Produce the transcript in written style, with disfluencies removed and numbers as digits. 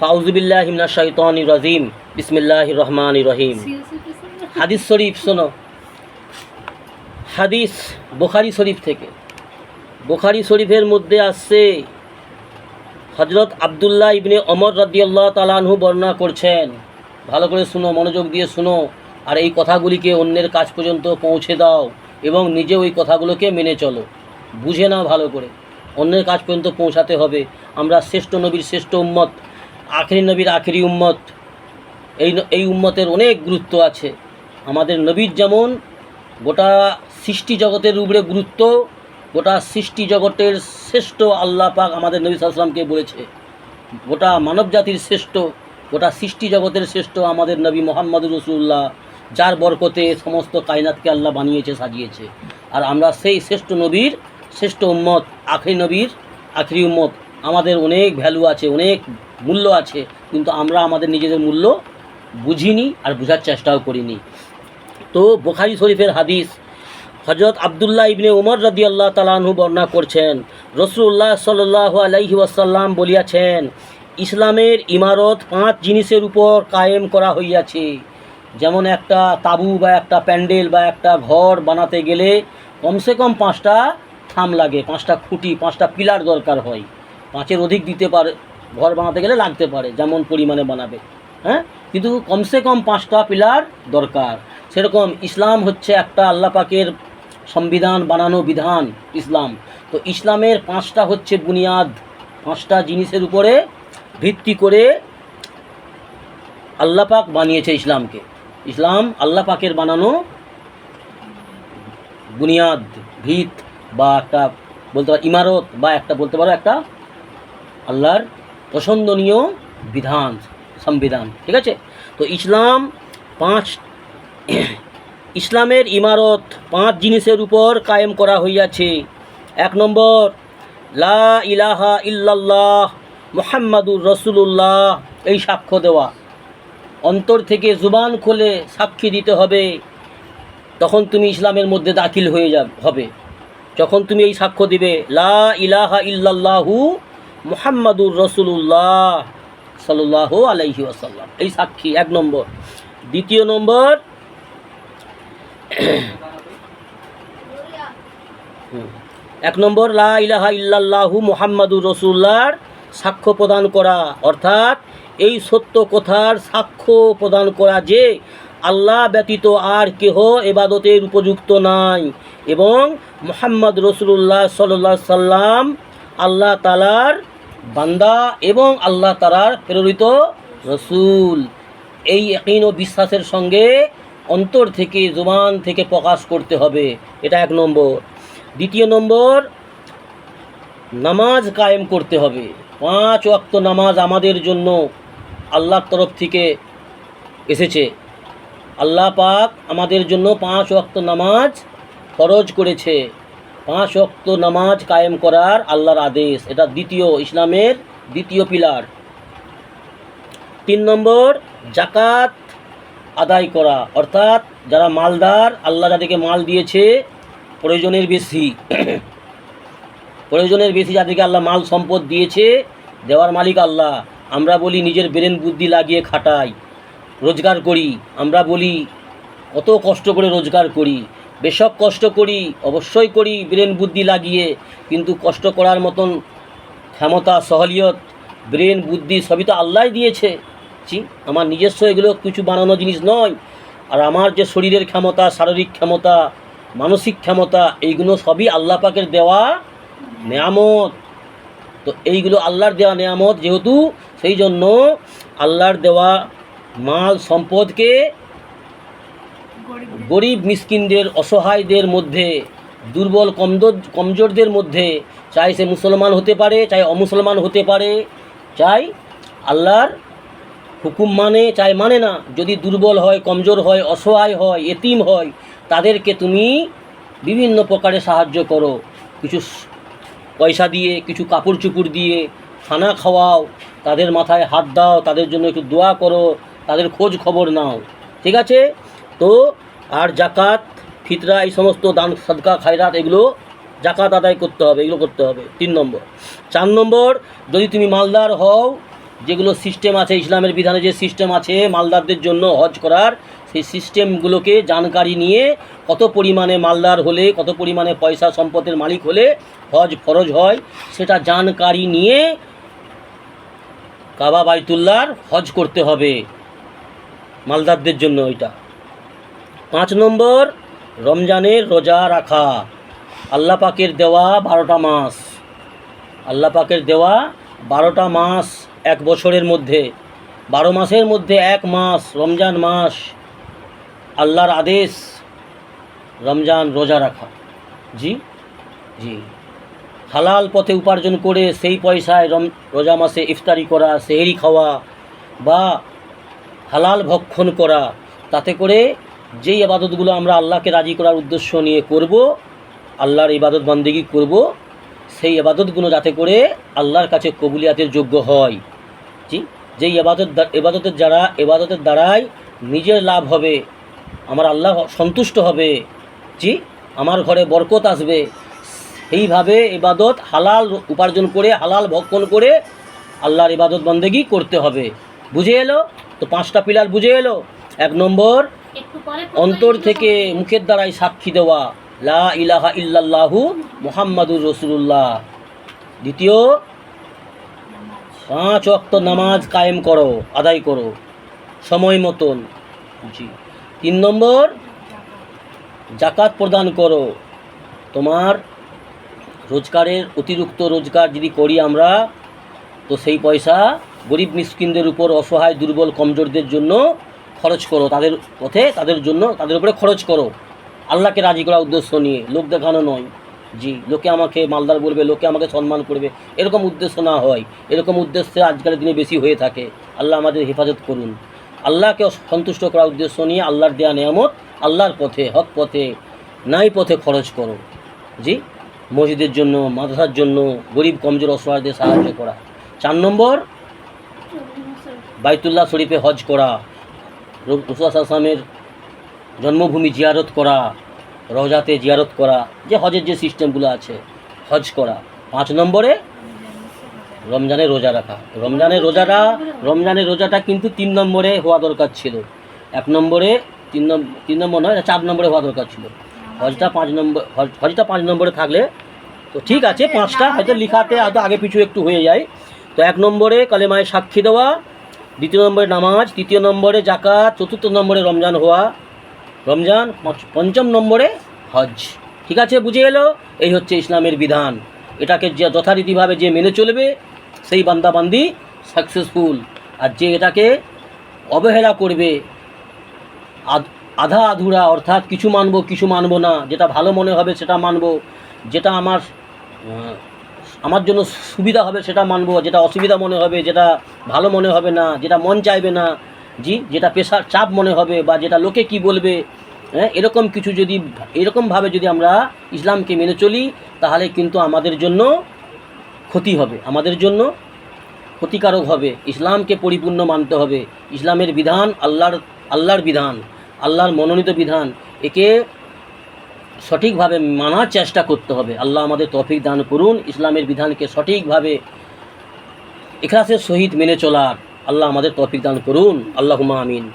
ফাউযুবিল্লাহি মিনাশ শাইতানির রাজিম বিসমিল্লাহির রহমানির রহিম। হাদিস শরীফ শোনো। হাদিস বুখারী শরীফ থেকে। বুখারী শরীফের মধ্যে আসছে হযরত আব্দুল্লাহ ইবনে ওমর রাদিয়াল্লাহু তাআলা আনহু বর্ণনা করছেন। ভালো করে শুনো, মনোযোগ দিয়ে শুনো, আর এই কথাগুলিকে অন্যের কাছ পর্যন্ত পৌঁছে দাও এবং নিজে ওই কথাগুলোকে মেনে চলো। বুঝে নাও ভালো করে, অন্যের কাছ পর্যন্ত পৌঁছাতে হবে। আমরা শ্রেষ্ঠ নবীর শ্রেষ্ঠ উম্মত, আখেরি নবীর আখেরি উম্মত। এই উম্মতের অনেক গুরুত্ব আছে। আমাদের নবীর যেমন গোটা সৃষ্টি জগতের উপরে গুরুত্ব, গোটা সৃষ্টি জগতের শ্রেষ্ঠ আল্লাহ পাক আমাদের নবী সাল্লাল্লাহু আলাইহি ওয়াসাল্লামকে বলেছে। গোটা মানব জাতির শ্রেষ্ঠ, গোটা সৃষ্টি জগতের শ্রেষ্ঠ আমাদের নবী মুহাম্মদুর রাসূলুল্লাহ, যার বরকতে সমস্ত কায়নাতকে আল্লাহ বানিয়েছে, সাজিয়েছে। আর আমরা সেই শ্রেষ্ঠ নবীর শ্রেষ্ঠ উম্মত, আখেরি নবীর আখেরি উম্মত। আমাদের অনেক ভ্যালু আছে, অনেক মূল্য আছে, কিন্তু আমরা আমাদের নিজেদের মূল্য বুঝিনি আর বোঝার চেষ্টাও করিনি। তো বুখারী শরীফের হাদিস, হযরত আব্দুল্লাহ ইবনে ওমর রাদিয়াল্লাহু তাআলা আনহু বর্ণনা করছেন, রাসূলুল্লাহ সাল্লাল্লাহু আলাইহি ওয়াসাল্লাম বলিয়াছেন, ইসলামের ইমারত 5 জিনিসের উপর কায়েম করা হইয়াছে। যেমন একটা তাঁবু বা একটা প্যান্ডেল বা একটা ঘর বানাতে গেলে কমসে কম 5টা থাম লাগে, 5টা খুঁটি, 5টা পিলার দরকার হয়। 5-এর অধিক দিতে পারে, ঘর বানাতে গেলে লাগতে পারে, যেমন পরিমাণে বানাবে, হ্যাঁ, কিন্তু কমসে কম 5টা পিলার দরকার। সেরকম ইসলাম হচ্ছে একটা আল্লাহ পাকের সংবিধান বানানো বিধান ইসলাম। তো ইসলামের 5টা হচ্ছে বুনিয়াদ, 5টা জিনিসের উপরে ভিত্তি করে আল্লাহ পাক বানিয়েছে ইসলামকে। ইসলাম আল্লাহ পাকের বানানো বুনিয়াদ, ভিত, বা একটা বলতে পারো ইমারত, বা একটা বলতে পারো একটা আল্লাহর পছন্দনীয় বিধান, সংবিধান। ঠিক আছে? তো ইসলামের ইমারত 5 জিনিসের উপর কায়েম করা হইয়াছে। 1 নম্বর, লা ইলাহা ইল্লাল্লাহ মুহাম্মাদুর রাসূলুল্লাহ, এই সাক্ষ্য দেওয়া। অন্তর থেকে জুবান খুলে সাক্ষী দিতে হবে, তখন তুমি ইসলামের মধ্যে দাখিল হয়ে হবে। যখন তুমি এই সাক্ষ্য দিবে, লা ইলাহা ইল্লাল্লাহু মুহাম্মাদুর রাসূলুল্লাহ সাল্লাল্লাহু আলাইহি ওয়াসাল্লাম, এই সাক্ষী 1 নম্বর। 2 নম্বর, লা ইলাহা ইল্লাল্লাহু মুহাম্মাদুর রাসূলুল্লাহর সাক্ষ্য প্রদান করা, অর্থাৎ এই সত্য কথার সাক্ষ্য প্রদান করা যে আল্লাহ ব্যতীত আর কেহ ইবাদতের উপযুক্ত নাই, এবং মুহাম্মদ রাসূলুল্লাহ সাল্লাল্লাহু আলাইহি সাল্লাম আল্লাহ তাআলার বান্দা এবং আল্লাহ তাআলার প্রেরিত রসুল। এই ইয়াকিন ও বিশ্বাসের সঙ্গে অন্তর থেকে, জবান থেকে প্রকাশ করতে হবে। এটা 1 নম্বর। 2 নম্বর, নামাজ কায়েম করতে হবে। 5 ওয়াক্ত নামাজ আমাদের জন্য আল্লাহর তরফ থেকে এসেছে। আল্লাহ পাক আমাদের জন্য 5 ওয়াক্ত নামাজ ফরজ করেছে। 5 ওয়াক্ত নামাজ কায়েম করার আল্লাহর আদেশ। এটা ইসলামের দ্বিতীয় পিলার। 3 নম্বর, যাকাত আদায় করা, অর্থাৎ যারা মালদার, আল্লাহ যাদেরকে মাল দিয়েছে প্রয়োজনের বেশি যাদেরকে আল্লাহ মাল সম্পদ দিয়েছে, দেওয়ার মালিক আল্লাহ। আমরা বলি নিজের ব্রেন বুদ্ধি লাগিয়ে খাটাই, রোজগার করি। আমরা বলি কত কষ্ট করে রোজগার করি। বেশক কষ্ট করি, অবশ্যই করি ব্রেন বুদ্ধি লাগিয়ে, কিন্তু কষ্ট করার মতন ক্ষমতা, সহলিয়ত, ব্রেন বুদ্ধি সবই তো আল্লাহই দিয়েছে। আমার নিজস্ব এগুলো কিছু বানানো জিনিস নয়। আর আমার যে শরীরের ক্ষমতা, শারীরিক ক্ষমতা, মানসিক ক্ষমতা, এইগুলো সবই আল্লাহ পাকের দেওয়া নেয়ামত। তো এইগুলো আল্লাহর দেওয়া নেয়ামত যেহেতু, সেই জন্য আল্লাহর দেওয়া মাল সম্পদকে গরিব মিসকিনদের, অসহায়দের মধ্যে, দুর্বল কমজোরদের মধ্যে, চাই সে মুসলমান হতে পারে, চাই অমুসলমান হতে পারে, চাই আল্লাহর হুকুম মানে, চাই মানে না, যদি দুর্বল হয়, কমজোর হয়, অসহায় হয়, এতিম হয়, তাদেরকে তুমি বিভিন্ন প্রকারে সাহায্য করো। কিছু পয়সা দিয়ে, কিছু কাপড় চুপড় দিয়ে, খানা খাওয়াও, তাদের মাথায় হাত দাও, তাদের জন্য একটু দোয়া করো, তাদের খোঁজ খবর নাও। ঠিক আছে? তো আর জাকাত, ফিতরা, এই সমস্ত দান, সাদকা, খায়রাত, এগুলো জাকাত আদায় করতে হবে, এগুলো করতে হবে। 3 নম্বর। 4 নম্বর, যদি তুমি মালদার হও, যেগুলো সিস্টেম আছে, ইসলামের বিধানে যে সিস্টেম আছে মালদারদের জন্য হজ করার, সেই সিস্টেমগুলোকে জানকারি নিয়ে কত পরিমাণে মালদার হলে, কত পরিমাণে পয়সা সম্পদের মালিক হলে হজ ফরজ হয়, সেটা জানকারি নিয়ে কাবা বাইতুল্লাহর হজ করতে হবে মালদারদের জন্য। এটা 5 নম্বর, রমজানের রোজা রাখা। আল্লাহ পাকের দেওয়া 12টা মাস, আল্লাহ পাকের দেওয়া 12টা মাস এক বছরের মধ্যে, 12 মাসের মধ্যে এক মাস রমজান মাস, আল্লাহর আদেশ রমজান রোজা রাখা। জি জি, হালাল পথে উপার্জন করে সেই পয়সায় রোজা মাসে ইফতারি করা, সেহরি খাওয়া বা হালাল ভক্ষণ করা, তাতে করে যেই ইবাদতগুলো আমরা আল্লাহকে রাজি করার উদ্দেশ্য নিয়ে করব, আল্লাহর ইবাদত বন্দেগী করব, সেই ইবাদতগুলো যাতে করে আল্লাহর কাছে কবুলিয়াতের যোগ্য হয়। জি, যেই ইবাদতের দ্বারাই নিজের লাভ হবে, আমার আল্লাহ সন্তুষ্ট হবে, জি, আমার ঘরে বরকত আসবে, সেইভাবে ইবাদত হালাল উপার্জন করে, হালাল ভক্ষণ করে আল্লাহর ইবাদত বন্দেগী করতে হবে। বুঝে এলো তো? 5টা পিলার বুঝে এলো। 1 নম্বর, অন্তর থেকে মুখের দ্বারাই সাক্ষী দেওয়া লা ইলাহা ইল্লাল্লাহু মুহাম্মাদুর রাসূলুল্লাহ। দ্বিতীয়, 5 ওয়াক্ত নামাজ কায়েম করো, আদায় করো সময় মতন। জি। 3 নম্বর, জাকাত প্রদান করো। তোমার রোজগারের অতিরিক্ত রোজগার যদি করি আমরা, তো সেই পয়সা গরিব মিসকিনদের উপর, অসহায় দুর্বল কমজোরদের জন্য খরচ করো, তাদের পথে, তাদের জন্য, তাদের উপরে খরচ করো, আল্লাহকে রাজি করার উদ্দেশ্য নিয়ে, লোক দেখানো নয়। জি, লোকে আমাকে মালদার বলবে, লোকে আমাকে সম্মান করবে, এরকম উদ্দেশ্য না হয়। এরকম উদ্দেশ্যে আজকালের দিনে বেশি হয়ে থাকে। আল্লাহ আমাদের হেফাজত করুন। আল্লাহকে সন্তুষ্ট করার উদ্দেশ্য নিয়ে আল্লাহর দেয়া নেয়ামত আল্লাহর পথে, হক পথে, নাই পথে খরচ করো। জি, মসজিদের জন্য, মাদ্রাসার জন্য, গরিব কমজোর অসহায়দের সাহায্য করা। 4 নম্বর, বাইতুল্লাহ শরীফে হজ করা, রাসূলুল্লাহ সাল্লাল্লাহু আলাইহি ওয়াসাল্লামের জন্মভূমি জিয়ারত করা, রওজাতে জিয়ারত করা, যে হজের যে সিস্টেমগুলো আছে, হজ করা। 5 নম্বরে, রমজানের রোজা রাখা। রমজানের রোজাটা কিন্তু 3 নম্বরে হওয়া দরকার ছিল। 1 নম্বরে, 3 নম্বর নয়, 4 নম্বরে হওয়া দরকার ছিল। হজটা 5 নম্বরে থাকলে তো ঠিক আছে, 5টা হয়তো লিখাতে হয়তো আগে পিছু একটু হয়ে যায়। তো 1 নম্বরে কালেমায় সাক্ষী দেওয়া, 2 নম্বরে নামাজ, 3 নম্বরে জাকাত, 4 নম্বরে রমজান হওয়া, 5 নম্বরে হজ। ঠিক আছে, বুঝে এলো? এই হচ্ছে ইসলামের বিধান। এটাকে যে যথারীতিভাবে যে মেনে চলবে, সেই বান্দাবান্দি সাকসেসফুল। আর যে এটাকে অবহেলা করবে, আধা আধুরা, অর্থাৎ কিছু মানবো কিছু মানবো না, যেটা ভালো মনে হবে সেটা মানবো, যেটা আমার জন্য সুবিধা হবে সেটা মানবো, যেটা অসুবিধা মনে হবে, যেটা ভালো মনে হবে না, যেটা মন চাইবে না, জি, যেটা পেশার চাপ মনে হবে, বা যেটা লোকে কি বলবে, এরকমভাবে যদি আমরা ইসলামকে মেনে চলি, তাহলে কিন্তু আমাদের জন্য ক্ষতি হবে, আমাদের জন্য ক্ষতিকারক হবে। ইসলামকে পরিপূর্ণ মানতে হবে। ইসলামের বিধান আল্লাহর বিধান, আল্লাহর মনোনীত বিধান, একে সঠিকভাবে মানার চেষ্টা করতে হবে। আল্লাহ আমাদের তৌফিক দান করুন ইসলামের বিধানকে সঠিকভাবে ইখলাসের সহিত মেনে চলার। আল্লাহ আমাদের তৌফিক দান করুন। আল্লাহুম্মা আমিন।